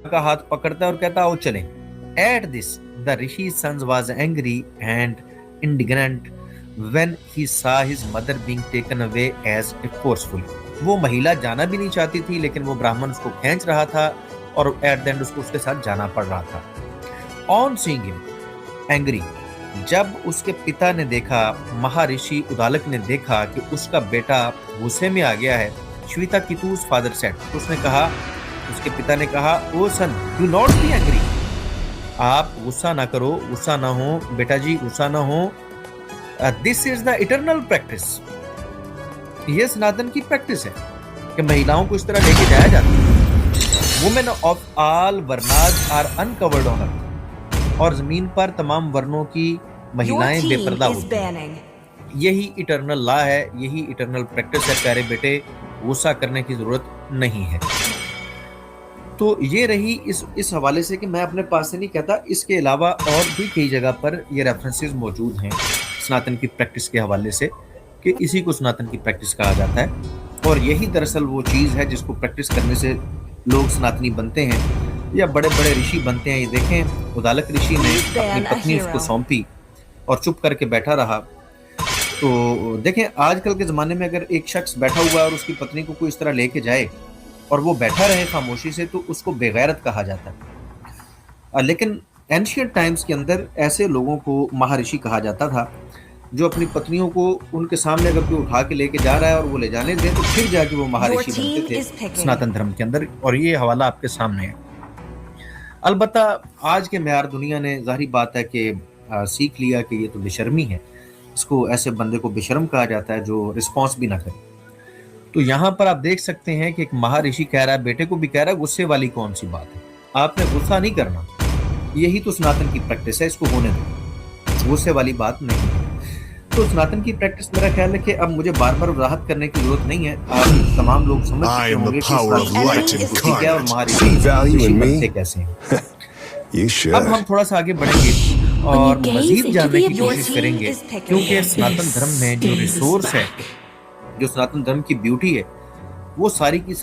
का हाथ पकड़ता है और कहता आओ चलें। At this the rishi sons was angry and indignant when he saw his mother being taken away as a forceful. वो महिला जाना भी नहीं चाहती थी, लेकिन वो ब्राह्मण उसको खींच रहा था और एट द एंड उसको उसके साथ जाना पड़ रहा था। ऑन सीइंग हिम एंग्री, जब उसके पिता ने देखा, महर्षि उदालक ने देखा कि उसका बेटा गुस्से में आ गया है, श्वेता कितू's फादर सेड, उसने कहा, उसके पिता ने कहा, ओ सन डू नॉट बी एंग्री, आप गुस्सा ना करो, गुस्सा ना हो बेटा जी, गुस्सा ना हो। This is the eternal practice, ये सनातन की प्रैक्टिस है कि महिलाओं को इस तरह लेके जाया जाता है। Women of all varnas are uncovered on earth, और जमीन पर तमाम वर्णों की महिलाएं बेपर्दा होती हैं। यही इटर्नल लॉ है, यही इटर्नल प्रैक्टिस है प्यारे बेटे, गुस्सा करने की जरूरत नहीं है। तो ये रही इस हवाले से कि मैं अपने पास से नहीं कहता, इसके अलावा और भी कई जगह पर ये रेफरेंसेस मौजूद हैं सनातन की प्रैक्टिस के हवाले से कि इसी को सनातन की प्रैक्टिस कहा जाता है। और यही दरअसल वो चीज़ है जिसको प्रैक्टिस करने से लोग सनातनी बनते हैं या बड़े बड़े ऋषि बनते हैं। ये देखें, उदालक ऋषि ने अपनी पत्नी उसको सौंपी और चुप करके बैठा रहा। तो देखें, आजकल के ज़माने में अगर एक शख्स बैठा हुआ है और उसकी पत्नी को कोई इस तरह लेके जाए और वो बैठा रहे खामोशी से, तो उसको बेगैरत कहा जाता है। लेकिन एंशियंट टाइम्स के अंदर ऐसे लोगों को महर्षि कहा जाता था जो अपनी पत्नियों को उनके सामने अगर कोई उठा के लेके जा रहा है और वो ले जाने दे तो फिर जाके वो महर्षि बनते थे सनातन धर्म के अंदर। और ये हवाला आपके सामने है। अलबत्ता आज के म्यार दुनिया ने, जाहिर बात है कि सीख लिया कि ये तो बेशर्मी है, इसको ऐसे बंदे को बेशर्म कहा जाता है जो रिस्पॉन्स भी ना करे। तो यहाँ पर आप देख सकते हैं कि एक महर्षि कह रहा है, बेटे को भी कह रहा है, गुस्से वाली कौन सी बात है, आपने गुस्सा नहीं करना, यही तो सनातन की प्रैक्टिस है, इसको होने दो, गुस्से वाली बात नहीं है। तो सनातन की प्रैक्टिस मेरा ख्याल है कि अब मुझे बार बार वजाहत करने की जरूरत नहीं है, आप तमाम लोग समझ चुके होंगे कि सनातन क्या और महर्षि बनते कैसे हैं। अब हम थोड़ा सा आगे बढ़ेंगे और मजीद जानने की कोशिश करेंगे, क्योंकि सनातन धर्म में जो रिसोर्स है, जो सनातन धर्म की ब्यूटी है, वो सारी की सारी